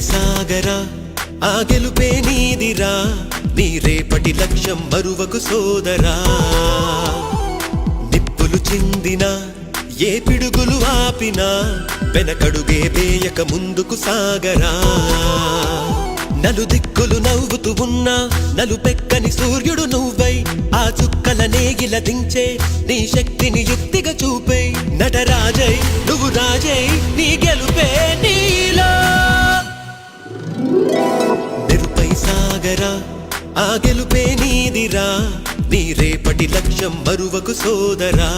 సాగరా ఆ గెలుపే నీదిరా నీ రేపటి లక్ష్యం మరువకు సోదరా నిప్పులు చిందినా ఏ పిడుగులు ఆపినా వెనకడుగే వేయక ముందుకు సాగరా నలుదిక్కులు నవ్వుతూ ఉన్నా నలుపెక్కని సూర్యుడు నువ్వై ఆ చుక్కల నేగిల దించే నీ శక్తిని యుక్తిగా చూపే నటరాజై నువ్వు రాజై నీ గెలుపే నీలో నిరుపై సాగరా ఆ గెలుపే నీదిరా నీ రేపటి లక్ష్యం మరువకు సోదరా